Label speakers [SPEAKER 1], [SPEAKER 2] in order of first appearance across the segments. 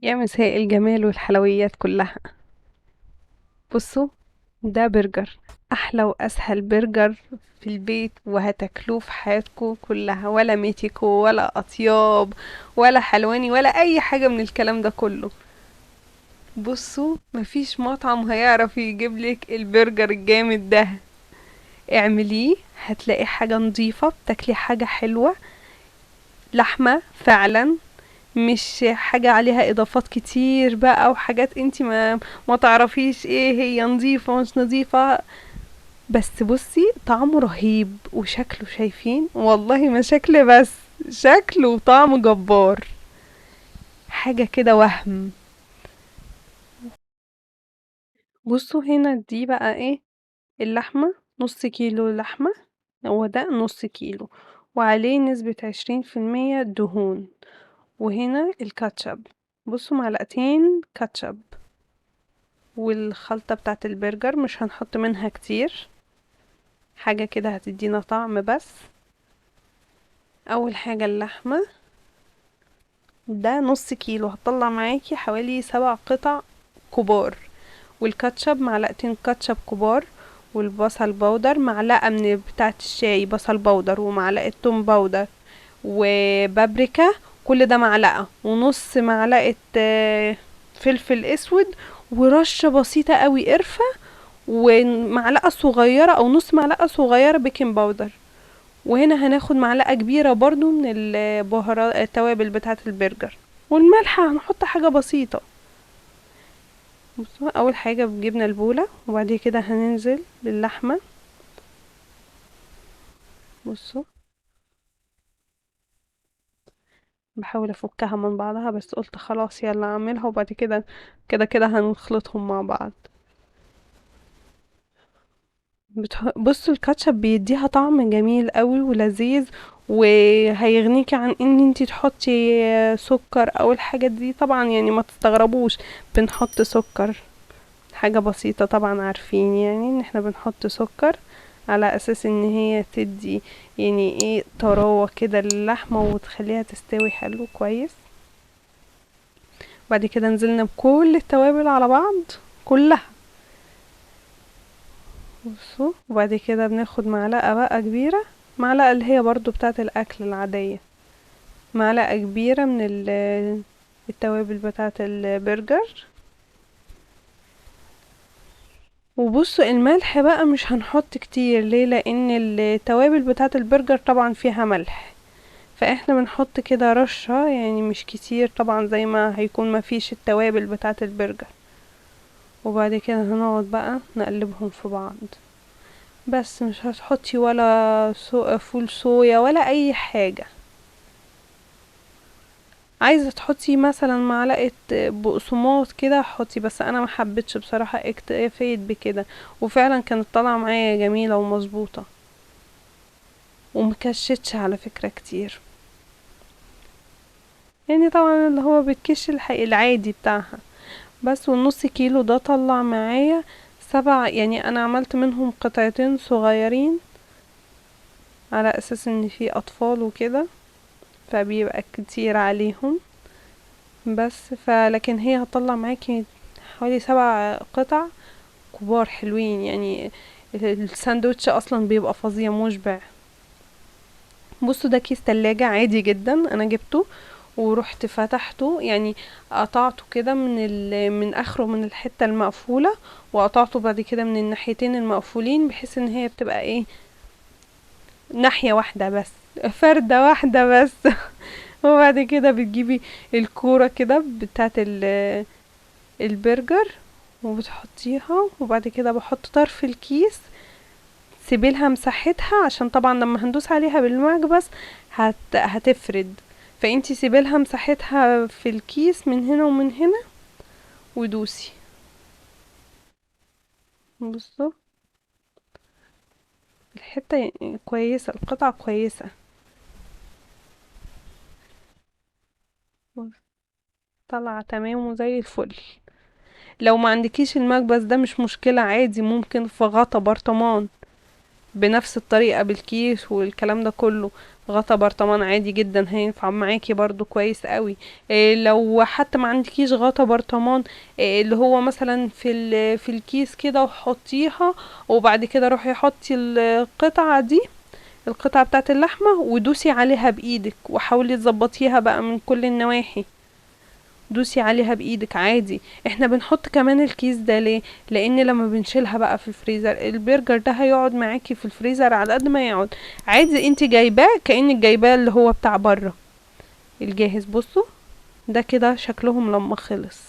[SPEAKER 1] يا مساء الجمال والحلويات كلها. بصوا، ده برجر، احلى واسهل برجر في البيت، وهتاكلوه في حياتكم كلها، ولا ميتيكو ولا اطياب ولا حلواني ولا اي حاجة من الكلام ده كله. بصوا، مفيش مطعم هيعرف يجيبلك البرجر الجامد ده. اعمليه، هتلاقي حاجة نظيفة، بتاكلي حاجة حلوة، لحمة فعلا، مش حاجة عليها اضافات كتير بقى وحاجات انتي ما تعرفيش ايه هي، نظيفة مش نظيفة. بس بصي، طعمه رهيب وشكله، شايفين والله ما شكل بس، شكله وطعمه جبار، حاجة كده وهم. بصوا هنا دي بقى ايه، اللحمة، نص كيلو لحمة، هو ده نص كيلو، وعليه نسبة 20% دهون. وهنا الكاتشب، بصوا معلقتين كاتشب، والخلطة بتاعت البرجر مش هنحط منها كتير، حاجة كده هتدينا طعم بس. اول حاجة اللحمة، ده نص كيلو، هطلع معاكي حوالي 7 قطع كبار. والكاتشب معلقتين كاتشب كبار، والبصل بودر معلقة من بتاعة الشاي بصل بودر، ومعلقة توم بودر، وبابريكا، كل ده معلقة ونص معلقة فلفل اسود، ورشة بسيطة قوي قرفة، ومعلقة صغيرة او نص معلقة صغيرة بيكنج باودر. وهنا هناخد معلقة كبيرة برضو من البهارات التوابل بتاعة البرجر، والملح هنحط حاجة بسيطة. بصوا، اول حاجة جبنا البولة، وبعد كده هننزل باللحمة. بصوا، بحاول افكها من بعضها، بس قلت خلاص يلا اعملها، وبعد كده كده كده هنخلطهم مع بعض. بصوا، الكاتشب بيديها طعم جميل قوي ولذيذ، وهيغنيكي عن ان انتي تحطي سكر او الحاجات دي، طبعا يعني ما تستغربوش، بنحط سكر، حاجة بسيطة طبعا، عارفين يعني ان احنا بنحط سكر على اساس ان هي تدي يعني ايه طراوة كده للحمة، وتخليها تستوي حلو كويس. بعد كده نزلنا بكل التوابل على بعض كلها. بصوا، وبعد كده بناخد معلقة بقى كبيرة، معلقة اللي هي برضو بتاعة الأكل العادية، معلقة كبيرة من التوابل بتاعة البرجر. وبصوا، الملح بقى مش هنحط كتير، ليه؟ لأن التوابل بتاعة البرجر طبعا فيها ملح، فاحنا بنحط كده رشة، يعني مش كتير طبعا زي ما هيكون ما فيش التوابل بتاعة البرجر. وبعد كده هنقعد بقى نقلبهم في بعض، بس مش هتحطي ولا فول صويا ولا اي حاجة. عايزة تحطي مثلا معلقة بقسماط كده حطي، بس انا ما حبيتش بصراحة، اكتفيت بكده، وفعلا كانت طالعة معايا جميلة ومظبوطة، ومكشتش على فكرة كتير، يعني طبعا اللي هو بتكش العادي بتاعها. بس والنص كيلو ده طلع معايا 7، يعني انا عملت منهم قطعتين صغيرين على اساس ان في اطفال وكده، فبيبقى كتير عليهم. بس فلكن هي هتطلع معاكي حوالي 7 قطع كبار حلوين يعني، الساندوتش اصلا بيبقى فظيع مشبع. بصوا، ده كيس تلاجة عادي جدا، انا جبته ورحت فتحته، يعني قطعته كده من اخره، من الحتة المقفولة، وقطعته بعد كده من الناحيتين المقفولين، بحيث ان هي بتبقى ايه، ناحية واحدة بس، فردة واحدة بس. وبعد كده بتجيبي الكورة كده بتاعت البرجر، وبتحطيها، وبعد كده بحط طرف الكيس، سيبيلها مساحتها، عشان طبعا لما هندوس عليها بالمكبس هتفرد، فانتي سيبيلها مساحتها في الكيس من هنا ومن هنا، ودوسي. بصوا، الحتة يعني كويسة، القطعة كويسة. طلع تمام وزي الفل. لو ما عندكيش المكبس ده مش مشكلة، عادي، ممكن في غطا برطمان بنفس الطريقة بالكيس والكلام ده كله. غطا برطمان عادي جدا هينفع معاكي برضو كويس قوي. لو حتى ما عندكيش غطا برطمان، اللي هو مثلا في الكيس كده وحطيها، وبعد كده روحي حطي القطعة دي، القطعة بتاعت اللحمة، ودوسي عليها بإيدك وحاولي تظبطيها بقى من كل النواحي. دوسي عليها بايدك عادي. احنا بنحط كمان الكيس ده ليه؟ لان لما بنشيلها بقى في الفريزر، البرجر ده هيقعد معاكي في الفريزر على قد ما يقعد. عادي انت جايباه كأنك جايباه اللي هو بتاع بره الجاهز. بصوا ده كده شكلهم لما خلص.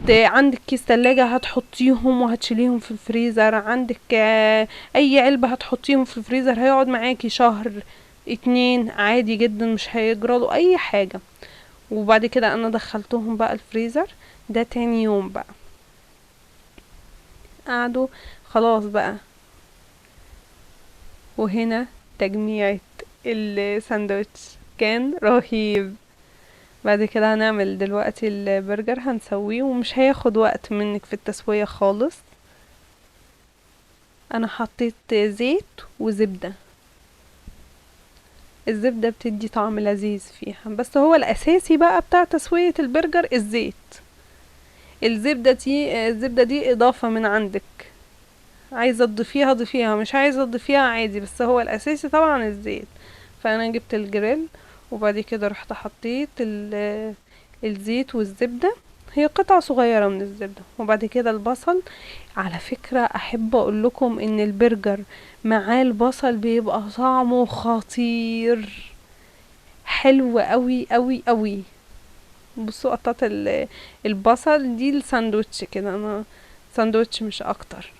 [SPEAKER 1] عندك كيس تلاجة هتحطيهم وهتشيليهم في الفريزر. عندك اي علبة هتحطيهم في الفريزر هيقعد معاكي شهر اتنين عادي جدا، مش هيجرالوا اي حاجة. وبعد كده انا دخلتهم بقى الفريزر. ده تاني يوم بقى قعدوا خلاص بقى. وهنا تجميعة الساندوتش كان رهيب. بعد كده هنعمل دلوقتي البرجر، هنسويه ومش هياخد وقت منك في التسوية خالص. انا حطيت زيت وزبدة. الزبدة بتدي طعم لذيذ فيها، بس هو الاساسي بقى بتاع تسوية البرجر الزيت. الزبدة دي اضافة من عندك، عايزة تضيفيها ضيفيها، مش عايزة تضيفيها عادي، بس هو الاساسي طبعا الزيت. فانا جبت الجريل، وبعد كده رحت حطيت الزيت والزبدة. هي قطعة صغيرة من الزبدة. وبعد كده البصل. على فكرة احب اقول لكم ان البرجر مع البصل بيبقى طعمه خطير، حلو قوي قوي قوي. بصوا قطعت البصل دي الساندوتش كده، انا ساندوتش مش اكتر.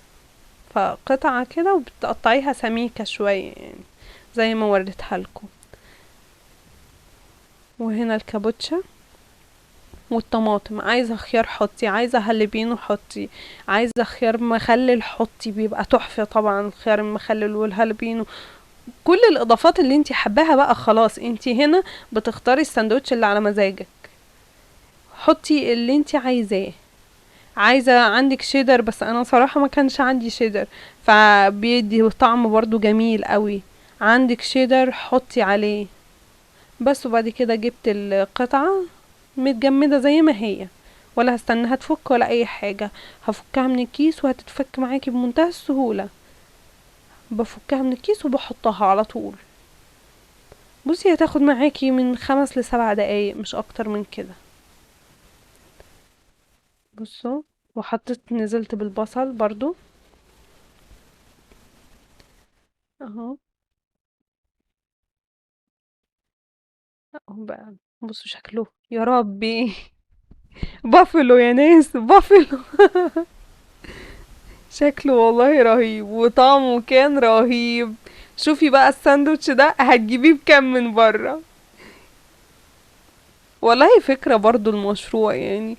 [SPEAKER 1] فقطعة كده وبتقطعيها سميكة شوية يعني زي ما وريتها لكم. وهنا الكابوتشا والطماطم. عايزة خيار حطي، عايزة هالبينو حطي، عايزة خيار مخلل حطي، بيبقى تحفة طبعا الخيار المخلل والهالبينو. كل الاضافات اللي انتي حباها بقى خلاص. انتي هنا بتختاري الساندوتش اللي على مزاجك، حطي اللي انتي عايزاه. عايزة عندك شيدر، بس انا صراحة ما كانش عندي شيدر، فبيدي طعم برضو جميل قوي. عندك شيدر حطي عليه. بس وبعد كده جبت القطعة متجمدة زي ما هي، ولا هستناها تفك ولا اي حاجة. هفكها من الكيس وهتتفك معاكي بمنتهى السهولة. بفكها من الكيس وبحطها على طول. بصي هتاخد معاكي من 5 ل7 دقايق، مش اكتر من كده. بصوا نزلت بالبصل برضو اهو. اهو بقى. بصوا شكله يا ربي. بافلو يا ناس، بافلو. شكله والله رهيب وطعمه كان رهيب. شوفي بقى الساندوتش ده هتجيبيه بكام من بره. والله فكرة برضو المشروع يعني.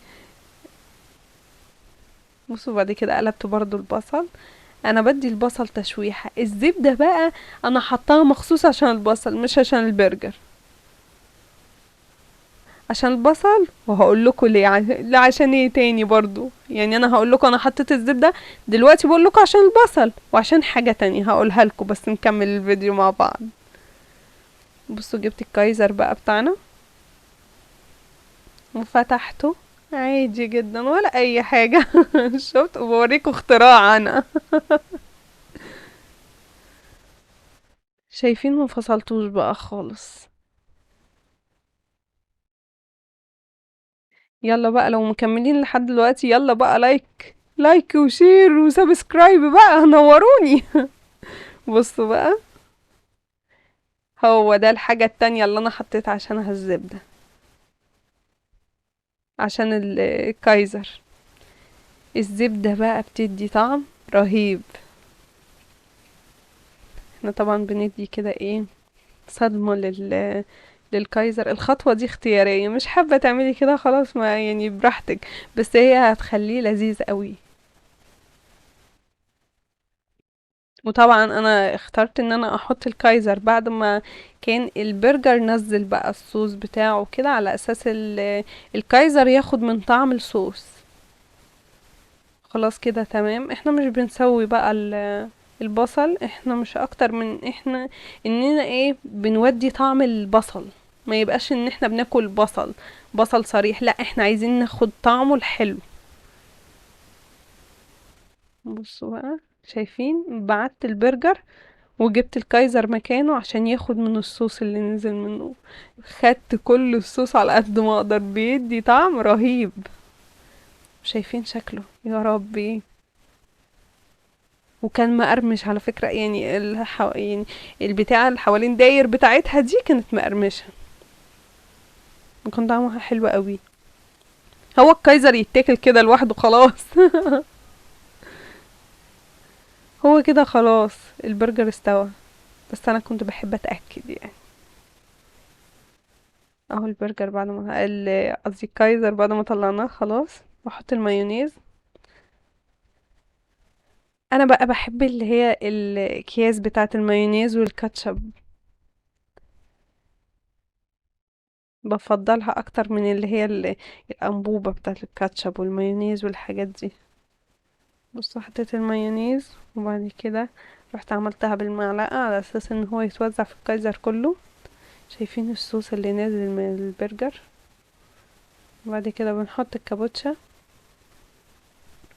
[SPEAKER 1] بصوا بعد كده قلبت برضو البصل. انا بدي البصل تشويحة. الزبدة بقى انا حطاها مخصوص عشان البصل مش عشان البرجر، عشان البصل. وهقول لكم ليه لا عشان ايه تاني برضو يعني. انا هقول لكم انا حطيت الزبدة دلوقتي، بقول لكم عشان البصل وعشان حاجة تانية هقولها لكم، بس نكمل الفيديو مع بعض. بصوا جبت الكايزر بقى بتاعنا وفتحته عادي جدا ولا اي حاجة. شفت بوريكم اختراع انا. شايفين ما فصلتوش بقى خالص. يلا بقى لو مكملين لحد دلوقتي يلا بقى لايك لايك وشير وسبسكرايب بقى نوروني. بصوا بقى، هو ده الحاجة التانية اللي انا حطيتها عشانها الزبدة، عشان الكايزر. الزبدة بقى بتدي طعم رهيب. احنا طبعا بندي كده ايه صدمة للكايزر. الخطوة دي اختيارية، مش حابة تعملي كده خلاص ما يعني براحتك، بس هي هتخليه لذيذ قوي. وطبعا انا اخترت ان انا احط الكايزر بعد ما كان البرجر نزل بقى الصوص بتاعه كده، على اساس الكايزر ياخد من طعم الصوص. خلاص كده تمام. احنا مش بنسوي بقى البصل، احنا مش اكتر من احنا اننا ايه بنودي طعم البصل، ما يبقاش ان احنا بناكل بصل صريح، لا احنا عايزين ناخد طعمه الحلو. بصوا بقى، شايفين؟ بعت البرجر وجبت الكايزر مكانه عشان ياخد من الصوص اللي نزل منه. خدت كل الصوص على قد ما اقدر، بيدي طعم رهيب. شايفين شكله؟ يا ربي. وكان مقرمش على فكرة، يعني يعني البتاعة اللي حوالين داير بتاعتها دي كانت مقرمشة، وكان طعمها حلو قوي. هو الكايزر يتاكل كده لوحده خلاص. هو كده خلاص البرجر استوى. بس انا كنت بحب اتاكد يعني. اهو البرجر بعد ما قصدي الكايزر بعد ما طلعناه خلاص، واحط المايونيز. انا بقى بحب اللي هي الاكياس بتاعه المايونيز والكاتشب، بفضلها اكتر من اللي هي الانبوبه بتاعه الكاتشب والمايونيز والحاجات دي. بص، حطيت المايونيز وبعد كده رحت عملتها بالمعلقه على اساس ان هو يتوزع في الكايزر كله. شايفين الصوص اللي نازل من البرجر؟ وبعد كده بنحط الكابوتشا.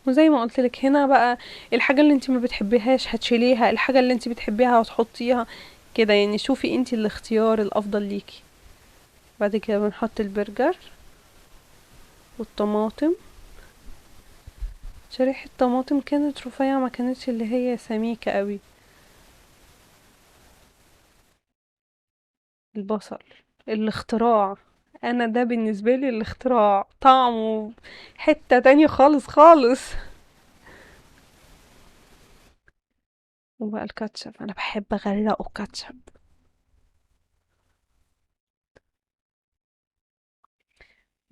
[SPEAKER 1] وزي ما قلت لك هنا بقى، الحاجة اللي انت ما بتحبيهاش هتشيليها، الحاجة اللي انت بتحبيها هتحطيها كده، يعني شوفي انت الاختيار الافضل ليكي. بعد كده بنحط البرجر والطماطم. شريحة الطماطم كانت رفيعة، ما كانتش اللي هي سميكة قوي. البصل، الاختراع. انا ده بالنسبة لي الاختراع، طعمه حتة تانية خالص خالص. وبقى الكاتشب، انا بحب اغرقه كاتشب.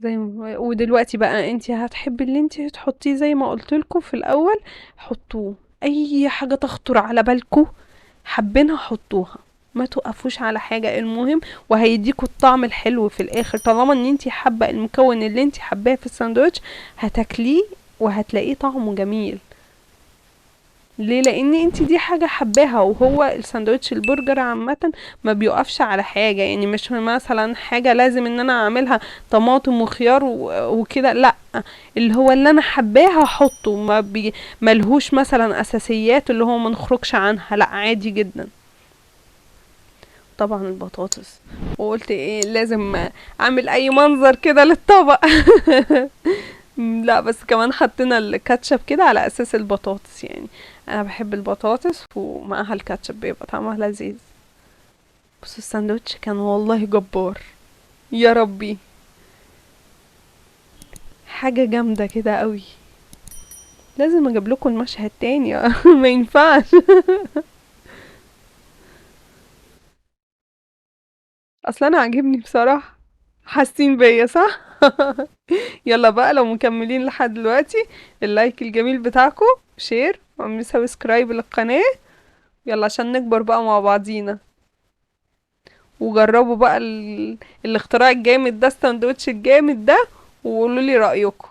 [SPEAKER 1] ودلوقتي بقى انتي هتحبي اللي انتي تحطيه زي ما قلتلكوا في الاول، حطوه. اي حاجة تخطر على بالكوا حابينها حطوها، ما توقفوش على حاجة، المهم وهيديكوا الطعم الحلو في الاخر. طالما ان انتي حابة المكون اللي انتي حباه في الساندوتش، هتاكليه وهتلاقيه طعمه جميل. ليه؟ لان انت دي حاجة حباها، وهو الساندوتش البرجر عامة ما بيوقفش على حاجة، يعني مش مثلا حاجة لازم ان انا اعملها طماطم وخيار وكده، لا. اللي هو اللي انا حباها احطه، ملهوش مثلا اساسيات اللي هو ما نخرجش عنها، لا عادي جدا. طبعا البطاطس، وقلت ايه لازم اعمل اي منظر كده للطبق. لا بس كمان حطينا الكاتشب كده على اساس البطاطس، يعني انا بحب البطاطس ومعاها الكاتشب بيبقى طعمها لذيذ. بس الساندوتش كان والله جبار. يا ربي، حاجة جامدة كده قوي. لازم اجيب لكم المشهد تاني. ما ينفعش. اصلا انا عاجبني بصراحة. حاسين بيا صح؟ يلا بقى، لو مكملين لحد دلوقتي، اللايك الجميل بتاعكم، شير وعملوا سبسكرايب للقناة. يلا عشان نكبر بقى مع بعضينا. وجربوا بقى الاختراع الجامد ده، الساندوتش الجامد ده، وقولوا لي رأيكم.